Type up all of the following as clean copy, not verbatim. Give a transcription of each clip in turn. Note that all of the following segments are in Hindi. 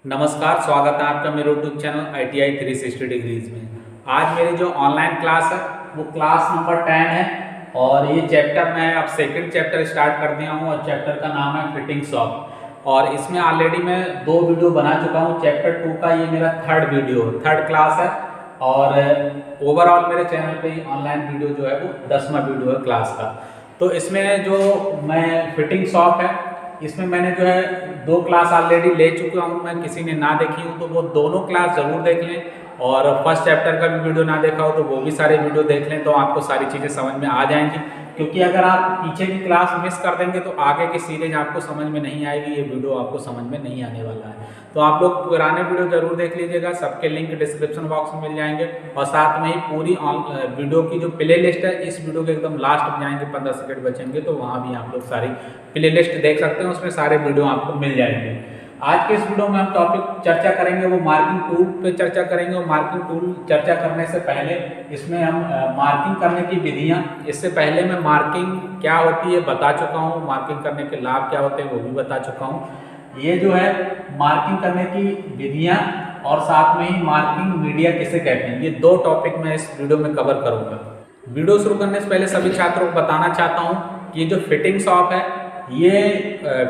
नमस्कार, स्वागत है आपका मेरे यूट्यूब चैनल ITI 360 डिग्रीज में। आज मेरी जो ऑनलाइन क्लास है वो क्लास नंबर 10 है और ये चैप्टर मैं अब सेकंड चैप्टर स्टार्ट कर दिया हूँ और चैप्टर का नाम है फिटिंग शॉप। और इसमें ऑलरेडी मैं 2 वीडियो बना चुका हूँ। चैप्टर 2 का ये मेरा थर्ड क्लास है और ओवरऑल मेरे चैनल पे ऑनलाइन वीडियो जो है वो 10वां वीडियो है क्लास का। तो इसमें जो मैं फिटिंग शॉप है इसमें मैंने जो है 2 क्लास ऑलरेडी ले चुका हूँ मैं। किसी ने ना देखी हो तो वो दोनों क्लास ज़रूर देख लें और फर्स्ट चैप्टर का भी वीडियो ना देखा हो तो वो भी सारे वीडियो देख लें, तो आपको सारी चीज़ें समझ में आ जाएंगी। क्योंकि अगर आप पीछे की क्लास मिस कर देंगे तो आगे की सीरीज आपको समझ में नहीं आएगी, ये वीडियो आपको समझ में नहीं आने वाला है। तो आप लोग पुराने वीडियो जरूर देख लीजिएगा, सबके लिंक डिस्क्रिप्शन बॉक्स में मिल जाएंगे। और साथ में ही पूरी वीडियो की जो प्ले लिस्ट है इस वीडियो के एकदम लास्ट में जाएंगे, 15 सेकंड बचेंगे तो वहाँ भी आप लोग सारी प्ले लिस्ट देख सकते हैं, उसमें सारे वीडियो आपको मिल जाएंगे। आज के इस वीडियो में हम टॉपिक चर्चा करेंगे वो मार्किंग टूल पे चर्चा करेंगे। और मार्किंग टूल चर्चा करने से पहले इसमें हम मार्किंग करने की विधियां, इससे पहले मैं मार्किंग क्या होती है बता चुका हूं, मार्किंग करने के लाभ क्या होते हैं वो भी बता चुका हूं। ये जो है मार्किंग करने की विधियां और साथ में ही मार्किंग मीडिया किसे कहते हैं, ये 2 टॉपिक मैं इस वीडियो में कवर करूंगा। वीडियो शुरू करने से पहले सभी छात्रों को बताना चाहता हूँ कि ये जो फिटिंग शॉप है ये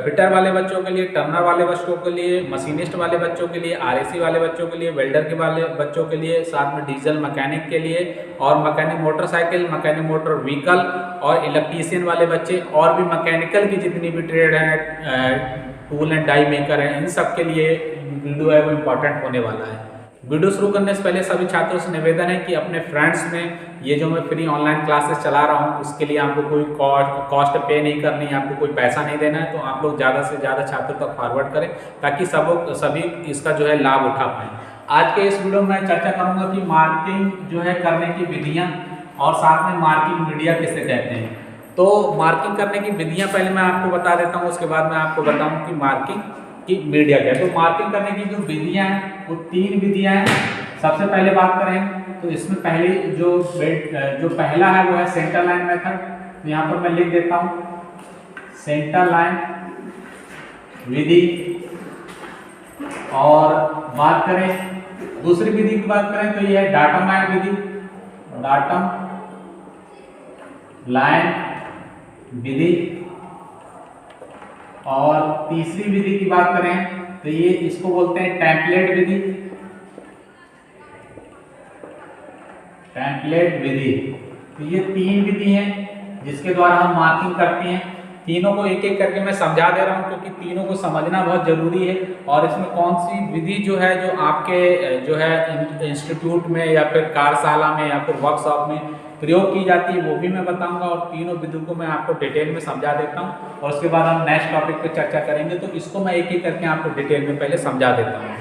फिटर वाले बच्चों के लिए, टर्नर वाले बच्चों के लिए, मशीनिस्ट वाले बच्चों के लिए, RAC वाले बच्चों के लिए, वेल्डर के वाले बच्चों के लिए, साथ में डीजल मैकेनिक के लिए और mechanic motorcycle, mechanic motor vehicle और इलेक्ट्रीशियन वाले बच्चे और भी मैकेनिकल की जितनी भी ट्रेड है, टूल एंड डाई मेकर है, इन सब के लिए वीडियो है वो इम्पोर्टेंट होने वाला है। वीडियो शुरू करने से पहले सभी छात्रों से निवेदन है कि अपने फ्रेंड्स में ये जो मैं फ्री ऑनलाइन क्लासेस चला रहा हूँ उसके लिए आपको कोई कॉस्ट पे नहीं करनी है, आपको कोई पैसा नहीं देना है। तो आप लोग ज़्यादा से ज़्यादा छात्रों तक फॉरवर्ड करें ताकि सभी इसका जो है लाभ उठा पाएँ। आज के इस वीडियो में मैं चर्चा करूँगा कि मार्किंग जो है करने की विधियाँ और साथ में मार्किंग मीडिया किसे कहते हैं। तो मार्किंग करने की विधियाँ पहले मैं आपको बता देता हूँ, उसके बाद मैं आपको बताऊँ कि मार्किंग की मीडिया क्या है। तो मार्किंग करने की जो विधियां हैं वो 3 विधियां हैं। सबसे पहले बात करें तो इसमें पहली जो पहला है वो है सेंटर लाइन मेथड। तो यहाँ पर मैं लिख देता हूँ सेंटर लाइन विधि। और बात करें दूसरी विधि की बात करें तो ये है डाटम लाइन विधि, डाटम लाइन विधि। और तीसरी विधि की बात करें तो ये इसको बोलते हैं टेम्पलेट विधि, टेम्पलेट विधि। तो ये 3 विधि हैं जिसके द्वारा हम मार्किंग करते हैं। तीनों को एक एक करके मैं समझा दे रहा हूं क्योंकि तीनों को समझना बहुत जरूरी है। और इसमें कौन सी विधि जो है जो आपके जो है इंस्टीट्यूट में या फिर कार्यशाला में या फिर वर्कशॉप में प्रयोग की जाती है वो भी मैं बताऊंगा। और तीनों विधियों को मैं आपको डिटेल में समझा देता हूं और उसके बाद हम नेक्स्ट टॉपिक पे चर्चा करेंगे। तो इसको मैं एक एक करके आपको डिटेल में पहले समझा देता हूं।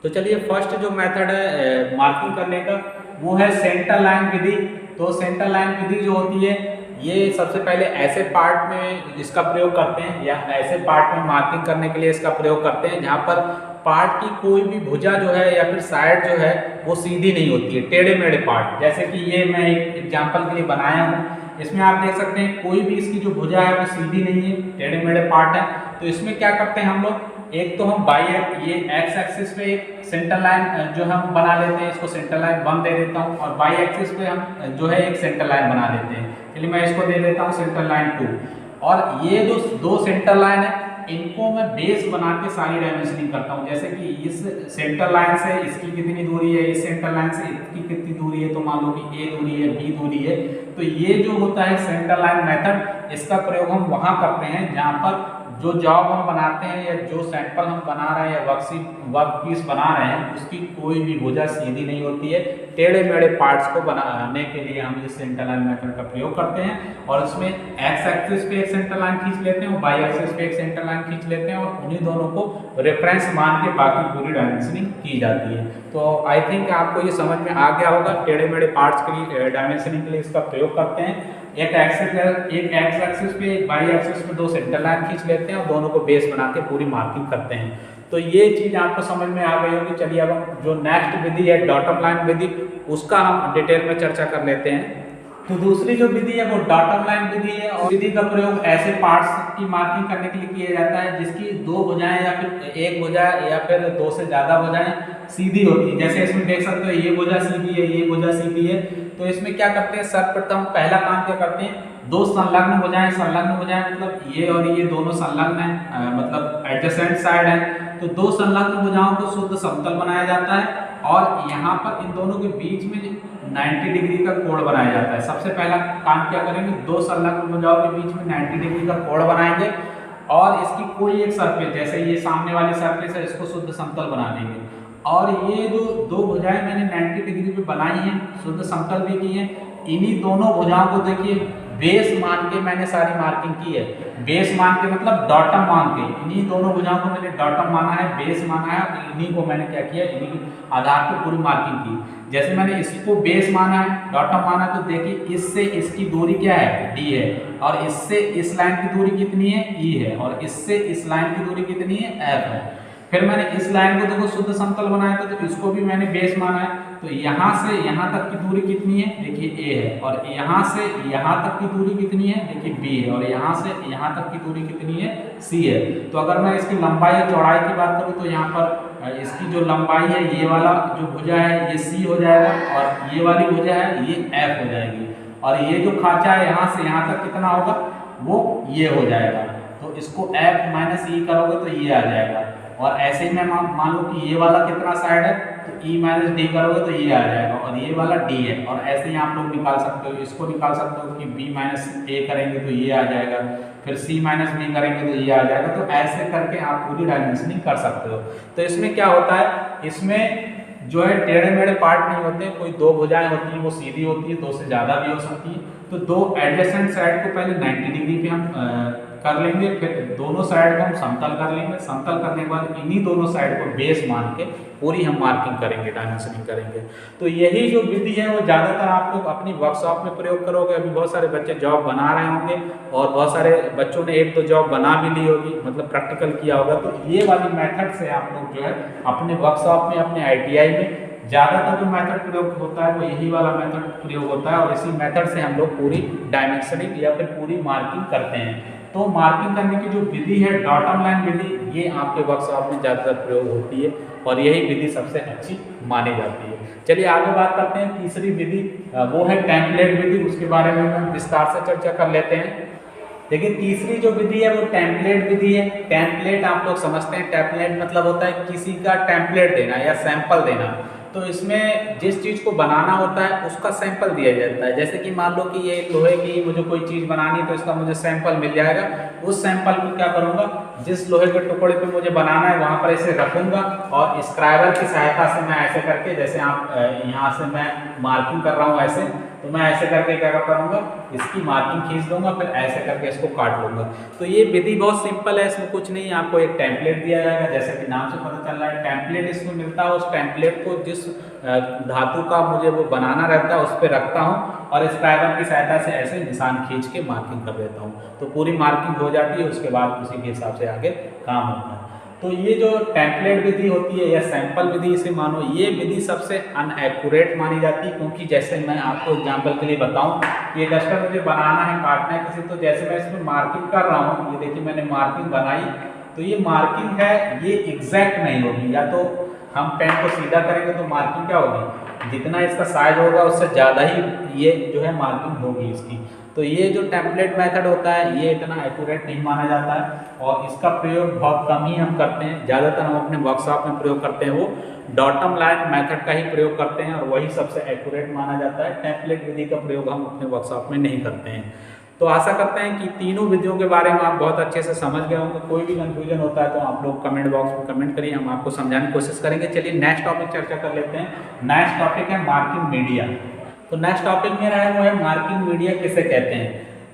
तो चलिए फर्स्ट जो मेथड है मार्किंग करने का वो है सेंटर लाइन विधि। तो सेंटर लाइन विधि जो होती है ये सबसे पहले ऐसे पार्ट में इसका प्रयोग करते हैं या ऐसे पार्ट में मार्किंग करने के लिए इसका प्रयोग करते हैं जहाँ पर पार्ट की कोई भी भुजा जो है या फिर साइड जो है वो सीधी नहीं होती है, टेढ़े मेढ़े पार्ट। जैसे कि ये मैं एक एग्जांपल के लिए बनाया हूँ, इसमें आप देख सकते हैं कोई भी इसकी जो भुजा है वो सीधी नहीं है, टेढ़े मेढ़े पार्ट है। तो इसमें क्या करते हैं हम लोग, एक तो हम ये एक्स एक्सिस पे एक सेंटर लाइन जो हम बना लेते हैं, इसको सेंटर लाइन 1 दे देता हूँ। और वाई एक्सिस पे हम जो है एक सेंटर लाइन बना देते हैं, चलिए मैं इसको दे देता हूँ सेंटर लाइन 2। और ये जो 2 सेंटर लाइन है इनको मैं बेस बना के सारी डायमेंशनिंग करता हूँ। जैसे कि इस सेंटर लाइन से इसकी कितनी दूरी है, इस सेंटर लाइन से इसकी कितनी दूरी है, तो मान लो कि A दूरी है, B दूरी है। तो ये जो होता है सेंटर लाइन मेथड, इसका प्रयोग हम वहाँ करते हैं जहाँ पर जो जॉब हम बनाते हैं या जो सैंपल हम बना रहे हैं या वर्क पीस बना रहे हैं उसकी कोई भी भुजा सीधी नहीं होती है, टेढ़े मेढ़े पार्ट्स को बनाने के लिए हम इस सेंटर लाइन मेथड का प्रयोग करते हैं। और इसमें एक्स एक्सिस पे एक सेंटर लाइन खींच लेते हैं और वाई एक्सिस पे एक सेंटर लाइन खींच लेते हैं और उन्हीं दोनों को रेफरेंस मान के बाकी पूरी डायमेंशनिंग की जाती है। तो आई थिंक आपको ये समझ में आ गया होगा, टेढ़े मेढ़े पार्ट्स के लिए डायमेंशनिंग के लिए इसका प्रयोग करते हैं। एक एक्स एक्सिस पे एक वाई एक्सिस पे 2 सेंटर लाइन खींच लेते हैं और दोनों को बेस बना के पूरी मार्किंग करते हैं। तो ये चीज़ आपको समझ में आ गई होगी। चलिए अब हम जो नेक्स्ट विधि है डॉटम लाइन विधि उसका हम डिटेल में चर्चा कर लेते हैं। तो दूसरी जो विधि है वो डॉटम लाइन विधि है, और विधि का प्रयोग ऐसे पार्ट्स की मार्किंग करने के लिए किया जाता है जिसकी दो भुजाएं या फिर एक भुजा या फिर दो से ज्यादा भुजाएं सीधी होती है। जैसे इसमें देख सकते हो ये भुजा सीधी है, ये भुजा सीधी है। तो इसमें क्या करते हैं, सर्वप्रथम पहला काम क्या करते हैं, दो संलग्न भुजाएं मतलब ये और ये दोनों संलग्न है, मतलब एडजेसेंट साइड है। तो दो संलग्न भुजाओं को शुद्ध समतल बनाया जाता है और यहाँ पर इन दोनों के बीच में 90 डिग्री का कोण बनाया जाता है। सबसे पहला काम क्या करेंगे, दो संलग्न भुजाओं के बीच में 90 डिग्री का कोण बनाएंगे और इसकी कोई एक सरफेस, जैसे ये सामने वाली सरफेस है, इसको शुद्ध समतल बना देंगे। और ये जो दो भुजाएं मैंने 90 डिग्री पे बनाई हैं, शुद्ध समतल भी की हैं, इन्हीं दोनों भुजाओं को देखिए बेस मान के मैंने सारी मार्किंग की है। बेस मान के मतलब डॉटम मान के, इन्हीं दोनों भुजाओं को मैंने डॉटम माना है, बेस माना है, इन्हीं को मैंने क्या किया, इन्हीं के आधार पर पूरी मार्किंग की। जैसे मैंने इसको बेस माना है, डॉटम माना, तो देखिए इससे इसकी दूरी क्या है, डी है, और इससे इस लाइन की दूरी कितनी है, ई है, और इससे इस लाइन की दूरी कितनी है, एफ है। फिर मैंने इस लाइन को देखो शुद्ध समतल बनाया था, तो इसको भी मैंने बेस माना है। तो यहाँ से यहाँ तक की दूरी कितनी है, देखिए ए है, और यहाँ से यहाँ तक की दूरी कितनी है, देखिए बी है, और यहाँ से यहाँ तक की दूरी कितनी है, सी है। तो अगर मैं इसकी लंबाई और चौड़ाई की बात करूँ तो यहाँ पर इसकी जो लंबाई है, ये वाला जो भुजा है ये सी हो जाएगा, और ये वाली भुजा है ये एफ हो जाएगी, और ये जो खांचा है यहाँ से यहाँ तक कितना होगा, वो ये हो जाएगा। तो इसको एफ माइनस ई करोगे तो ये आ जाएगा। और ऐसे ही मैं मान लो कि ये वाला कितना साइड है, तो ई माइनस डी करोगे तो ये आ जाएगा, और ये वाला डी है। और ऐसे ही आप लोग निकाल सकते हो, इसको निकाल सकते हो कि बी माइनस ए करेंगे तो ये आ जाएगा, फिर सी माइनस बी करेंगे तो ये आ जाएगा। तो ऐसे करके आप पूरी डायमेंशनिंग कर सकते हो। तो इसमें क्या होता है, इसमें जो है टेढ़े मेढ़े पार्ट नहीं होते, कोई दो भुजाएं होती हैं वो सीधी होती है, दो से ज़्यादा भी हो सकती है। तो दो एडजेसेंट साइड को पहले 90 डिग्री पे हम कर लेंगे, फिर दोनों साइड को हम समतल कर लेंगे। समतल करने के बाद इन्हीं दोनों साइड को बेस मान के पूरी हम मार्किंग करेंगे, डायमेंशनिंग करेंगे। तो यही जो विधि है वो ज़्यादातर आप लोग अपनी वर्कशॉप में प्रयोग करोगे। अभी बहुत सारे बच्चे जॉब बना रहे होंगे और बहुत सारे बच्चों ने एक तो जॉब बना भी ली होगी, मतलब प्रैक्टिकल किया होगा। तो ये वाली मेथड से आप लोग जो है अपने वर्कशॉप में, अपने ITI में ज़्यादातर जो मेथड प्रयोग होता है वो यही वाला मेथड प्रयोग होता है, और इसी मेथड से हम लोग पूरी डायमेंशनिंग या फिर पूरी मार्किंग करते हैं। तो मार्किंग करने की जो विधि है डॉटम लाइन विधि, ये आपके वर्कशॉप में ज़्यादातर प्रयोग होती है और यही विधि सबसे अच्छी मानी जाती है। चलिए आगे बात करते हैं तीसरी विधि, वो है टेम्पलेट विधि। उसके बारे में हम विस्तार से चर्चा कर लेते हैं। देखिए तीसरी जो विधि है वो टेम्पलेट विधि है। टेम्पलेट आप लोग समझते हैं, टेम्पलेट मतलब होता है किसी का टेम्पलेट देना या सैंपल देना। तो इसमें जिस चीज़ को बनाना होता है उसका सैंपल दिया जाता है। जैसे कि मान लो कि ये लोहे की मुझे कोई चीज़ बनानी है, तो इसका मुझे सैंपल मिल जाएगा। उस सैंपल को क्या करूँगा, जिस लोहे के टुकड़े पे मुझे बनाना है वहाँ पर इसे रखूँगा, और स्क्राइबर की सहायता से मैं ऐसे करके, जैसे आप यहाँ से मैं मार्किंग कर रहा हूँ ऐसे, तो मैं ऐसे करके क्या करूँगा, इसकी मार्किंग खींच दूंगा, फिर ऐसे करके इसको काट लूँगा। तो ये विधि बहुत सिंपल है, इसमें कुछ नहीं है। आपको एक टेम्पलेट दिया जाएगा, जैसे कि नाम से पता चल रहा है टेम्पलेट इसमें मिलता है। उस टेम्पलेट को जिस धातु का मुझे वो बनाना रहता है उस पर रखता हूँ, और स्क्राइबर की सहायता से ऐसे निशान खींच के मार्किंग कर देता हूँ। तो पूरी मार्किंग हो जाती है, उसके बाद उसी के हिसाब से आगे काम होता है। तो ये जो टेम्पलेट विधि होती है या सैंपल विधि इसे मानो, ये विधि सबसे अनएक्यूरेट मानी जाती है। क्योंकि जैसे मैं आपको एग्जांपल के लिए बताऊं, ये डस्टर मुझे बनाना है, काटना है किसी, तो जैसे मैं इसमें मार्किंग कर रहा हूँ, ये देखिए मैंने मार्किंग बनाई, तो ये मार्किंग है ये एग्जैक्ट नहीं होगी। या तो हम पेन को सीधा करेंगे तो मार्किंग क्या होगी, जितना इसका साइज होगा उससे ज़्यादा ही ये जो है मार्किंग होगी इसकी। तो ये जो टेम्पलेट मेथड होता है ये इतना एक्यूरेट नहीं माना जाता है, और इसका प्रयोग बहुत कम ही हम करते हैं। ज़्यादातर हम अपने वर्कशॉप में प्रयोग करते हैं वो डॉटम लाइन मेथड का ही प्रयोग करते हैं, और वही सबसे एक्यूरेट माना जाता है। टेम्पलेट विधि का प्रयोग हम अपने वर्कशॉप में नहीं करते हैं। तो आशा करते हैं कि तीनों विधियों के बारे में आप बहुत अच्छे से समझ गए होंगे। कोई भी कंफ्यूजन होता है तो आप लोग कमेंट बॉक्स में कमेंट करिए, हम आपको समझाने की कोशिश करेंगे। चलिए नेक्स्ट टॉपिक चर्चा कर लेते हैं। नेक्स्ट टॉपिक है मार्किंग मीडिया। तो नेक्स्ट टॉपिक मेरा है वो है मार्किंग मीडिया किसे कहते हैं।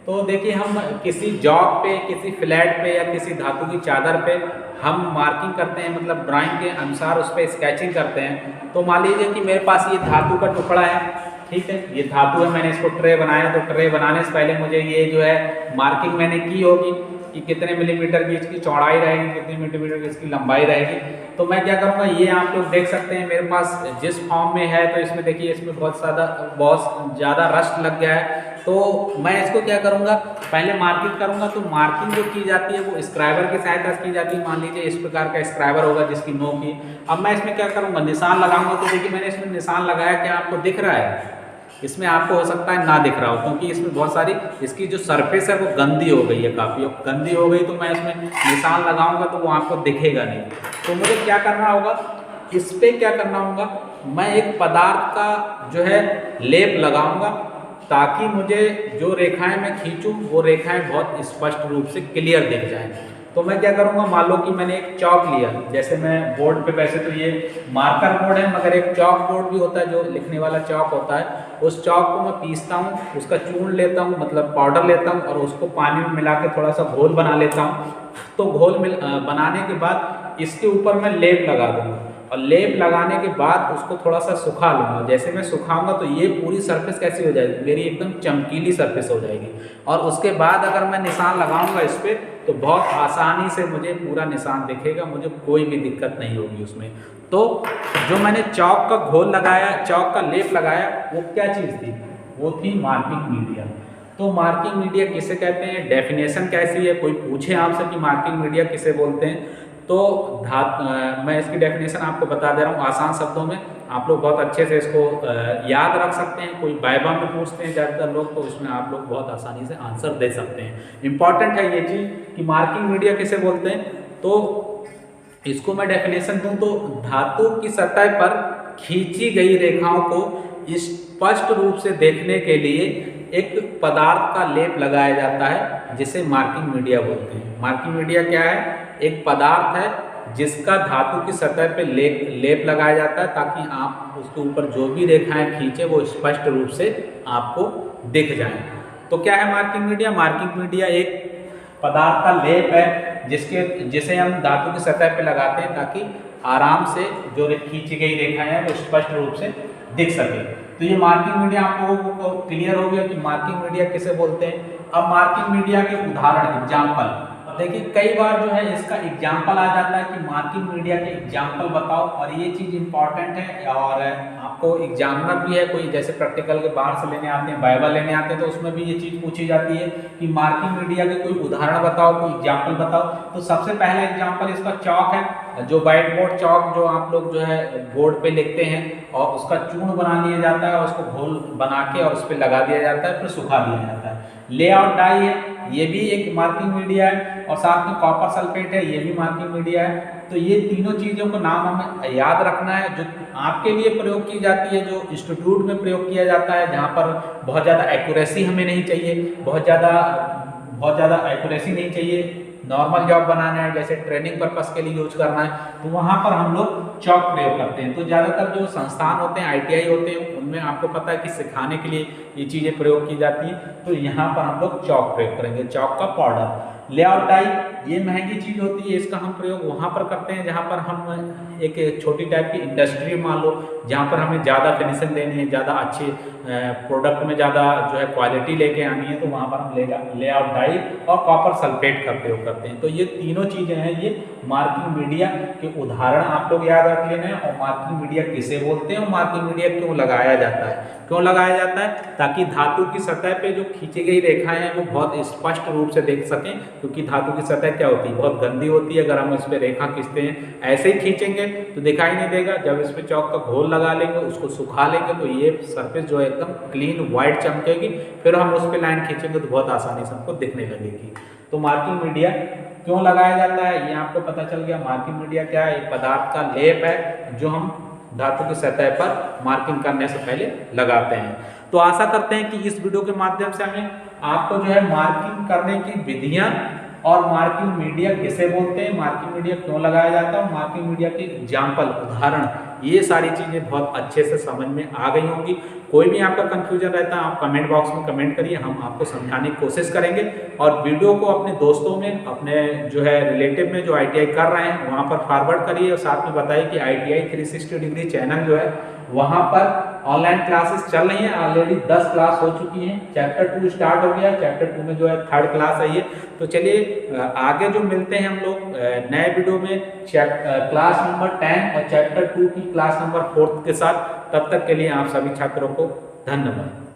तो देखिए हम किसी जॉब पे, किसी फ्लैट पे या किसी धातु की चादर पे हम मार्किंग करते हैं, मतलब ड्राइंग के अनुसार उस पर स्केचिंग करते हैं। तो मान लीजिए कि मेरे पास ये धातु का टुकड़ा है, ठीक है, ये धातु है, मैंने इसको ट्रे बनाया। तो ट्रे बनाने से पहले मुझे ये जो है मार्किंग मैंने की होगी। कि कितने मिलीमीटर की इसकी चौड़ाई रहेगी, कितने मिलीमीटर की इसकी लंबाई रहेगी। तो मैं क्या करूँगा, ये आप लोग देख सकते हैं मेरे पास जिस फॉर्म में है, तो इसमें देखिए इसमें बहुत ज़्यादा रस्ट लग गया है। तो मैं इसको क्या करूँगा, पहले मार्किंग करूँगा। तो मार्किंग जो की जाती है वो स्क्राइबर की सहायता से की जाती है। मान लीजिए इस प्रकार का स्क्राइबर होगा जिसकी नोक की। अब मैं इसमें क्या करूँगा, निशान लगाऊंगा। तो देखिए मैंने इसमें निशान लगाया, क्या आपको दिख रहा है? इसमें आपको हो सकता है ना दिख रहा हो, क्योंकि इसमें बहुत सारी इसकी जो सरफेस है वो गंदी हो गई है, काफ़ी गंदी हो गई। तो मैं इसमें निशान लगाऊंगा तो वो आपको दिखेगा नहीं। तो मुझे क्या करना होगा, इस पर क्या करना होगा, मैं एक पदार्थ का जो है लेप लगाऊंगा, ताकि मुझे जो रेखाएं मैं खींचूं वो रेखाएं बहुत स्पष्ट रूप से क्लियर दिख जाएं। तो मैं क्या करूँगा, मान लो कि मैंने एक चौक लिया, जैसे मैं बोर्ड पे, वैसे तो ये मार्कर बोर्ड है मगर एक चौक बोर्ड भी होता है जो लिखने वाला चौक होता है। उस चौक को मैं पीसता हूँ, उसका चूर्ण लेता हूँ, मतलब पाउडर लेता हूँ, और उसको पानी में मिला के थोड़ा सा घोल बना लेता हूँ। तो घोल बनाने के बाद इसके ऊपर मैं लेप लगा दूँगा, और लेप लगाने के बाद उसको थोड़ा सा सुखा लूँगा। जैसे मैं सुखाऊंगा तो ये पूरी सरफेस कैसी हो जाएगी, मेरी एकदम चमकीली सरफेस हो जाएगी। और उसके बाद अगर मैं निशान लगाऊंगा इस पर, तो बहुत आसानी से मुझे पूरा निशान दिखेगा, मुझे कोई भी दिक्कत नहीं होगी उसमें। तो जो मैंने चौक का घोल लगाया, चौक का लेप लगाया, वो क्या चीज़ थी, वो थी मार्किंग मीडिया। तो मार्किंग मीडिया किसे कहते हैं, डेफिनेशन कैसी है, कोई पूछे आपसे कि मार्किंग मीडिया किसे बोलते हैं, तो मैं इसकी डेफिनेशन आपको बता दे रहा हूँ आसान शब्दों में। आप लोग बहुत अच्छे से इसको याद रख सकते हैं। कोई वाइवा में पूछते हैं ज़्यादातर लोग, तो इसमें आप लोग बहुत आसानी से आंसर दे सकते हैं। इंपॉर्टेंट है ये चीज़ कि मार्किंग मीडिया किसे बोलते हैं। तो इसको मैं डेफिनेशन दूँ तो धातु की सतह पर खींची गई रेखाओं को स्पष्ट रूप से देखने के लिए एक पदार्थ का लेप लगाया जाता है, जिसे मार्किंग मीडिया बोलते हैं। मार्किंग मीडिया क्या है, एक पदार्थ है जिसका धातु की सतह पे लेप लगाया जाता है, ताकि आप उसके ऊपर जो भी रेखाएं खींचे वो स्पष्ट रूप से आपको दिख जाए। तो क्या है मार्किंग मीडिया? मार्किंग मीडिया एक पदार्थ का लेप है जिसे हम धातु की सतह पे लगाते हैं, ताकि आराम से जो खींची गई रेखाएं हैं वो स्पष्ट रूप से दिख सके। तो ये मार्किंग मीडिया आप लोगों को क्लियर हो गया कि मार्किंग मीडिया किसे बोलते हैं। अब मार्किंग मीडिया के उदाहरण, एग्जाम्पल, देखिए कई बार जो है इसका एग्जाम्पल आ जाता है कि मार्किंग मीडिया के एग्जाम्पल बताओ, और ये चीज़ इंपॉर्टेंट है। और आपको एग्जामिनर भी है कोई, जैसे प्रैक्टिकल के बाहर से लेने आते हैं, वाइवा लेने आते हैं, तो उसमें भी ये चीज़ पूछी जाती है कि मार्किंग मीडिया के कोई उदाहरण बताओ, कोई एग्जाम्पल बताओ। तो सबसे पहला एग्जाम्पल इसका चौक है, जो व्हाइट बोर्ड चौक जो आप लोग जो है बोर्ड पे लिखते हैं, और उसका चूर्ण बना लिया जाता है, उसको घोल बना के और उस पर लगा दिया जाता है, फिर सुखा दिया जाता है। लेआउट डाई है, ये भी एक मार्किंग मीडिया है, और साथ में कॉपर सल्फेट है, ये भी मार्किंग मीडिया है। तो ये तीनों चीज़ों को नाम हमें याद रखना है, जो आपके लिए प्रयोग की जाती है, जो इंस्टीट्यूट में प्रयोग किया जाता है, जहाँ पर बहुत ज़्यादा एक्यूरेसी हमें नहीं चाहिए, बहुत ज़्यादा एक्यूरेसी नहीं चाहिए, नॉर्मल जॉब बनाना है, जैसे ट्रेनिंग पर्पस के लिए यूज करना है, तो वहाँ पर हम लोग चौक प्रयोग करते हैं। तो ज़्यादातर जो संस्थान होते हैं, ITI होते हैं, उनमें आपको पता है कि सिखाने के लिए ये चीज़ें प्रयोग की जाती हैं। तो यहाँ पर हम लोग चौक प्रयोग करेंगे, चौक का पाउडर। लेआउट डाई, ये महंगी चीज़ होती है, इसका हम प्रयोग वहाँ पर करते हैं जहाँ पर हम एक छोटी टाइप की इंडस्ट्री मान लो, जहाँ पर हमें ज़्यादा फिनिशिंग देनी है, ज़्यादा अच्छे प्रोडक्ट में ज़्यादा जो है क्वालिटी लेके आनी है, तो वहाँ पर हम लेआउट डाई और कॉपर सल्फेट का प्रयोग करते हैं। तो ये तीनों चीज़ें हैं, ये मार्किंग मीडिया के उदाहरण आप लोग याद रख लेना है। और मार्किंग मीडिया किसे बोलते हैं और मार्किंग मीडिया क्यों लगाया जाता है, क्यों लगाया जाता है? ताकि धातु की सतह पे जो खींची गई रेखाएं हैं वो बहुत स्पष्ट रूप से देख सकें, क्योंकि धातु की सतह क्या होती है, बहुत गंदी होती है। अगर हम इस पर रेखा खींचते हैं, ऐसे ही खींचेंगे तो दिखाई नहीं देगा। जब इस पर चौक का घोल लगा लेंगे, उसको सुखा लेंगे, तो ये सरफेस जो है एकदम क्लीन वाइट चमकेगी। फिर हम उस पर लाइन खींचेंगे तो बहुत आसानी से हमको दिखने लगेगी। तो मार्किंग मीडिया क्यों लगाया जाता है, ये आपको पता चल गया। मार्किंग मीडिया क्या है? एक पदार्थ का लेप है जो हम धातु की सतह पर मार्किंग करने से पहले लगाते हैं। तो आशा करते हैं कि इस वीडियो के माध्यम से हमें आपको जो है मार्किंग करने की विधियां और मार्किंग मीडिया किसे बोलते हैं, मार्किंग मीडिया क्यों लगाया जाता है, मार्किंग मीडिया के एग्जाम्पल, उदाहरण, ये सारी चीज़ें बहुत अच्छे से समझ में आ गई होंगी। कोई भी आपका कन्फ्यूजन रहता है आप कमेंट बॉक्स में कमेंट करिए, हम आपको समझाने की कोशिश करेंगे। और वीडियो को अपने दोस्तों में, अपने जो है रिलेटिव में जो ITI कर रहे हैं वहाँ पर फॉरवर्ड करिए, और साथ में बताइए कि ITI 360 डिग्री चैनल जो है वहाँ पर ऑनलाइन क्लासेस चल रही हैं, ऑलरेडी 10 क्लास हो चुकी हैं। चैप्टर 2 स्टार्ट हो गया, चैप्टर 2 में जो है 3rd क्लास है ये। तो चलिए आगे जो मिलते हैं हम लोग नए वीडियो में क्लास नंबर 10 और चैप्टर 2 की क्लास नंबर 4 के साथ। तब तक के लिए आप सभी छात्रों को धन्यवाद।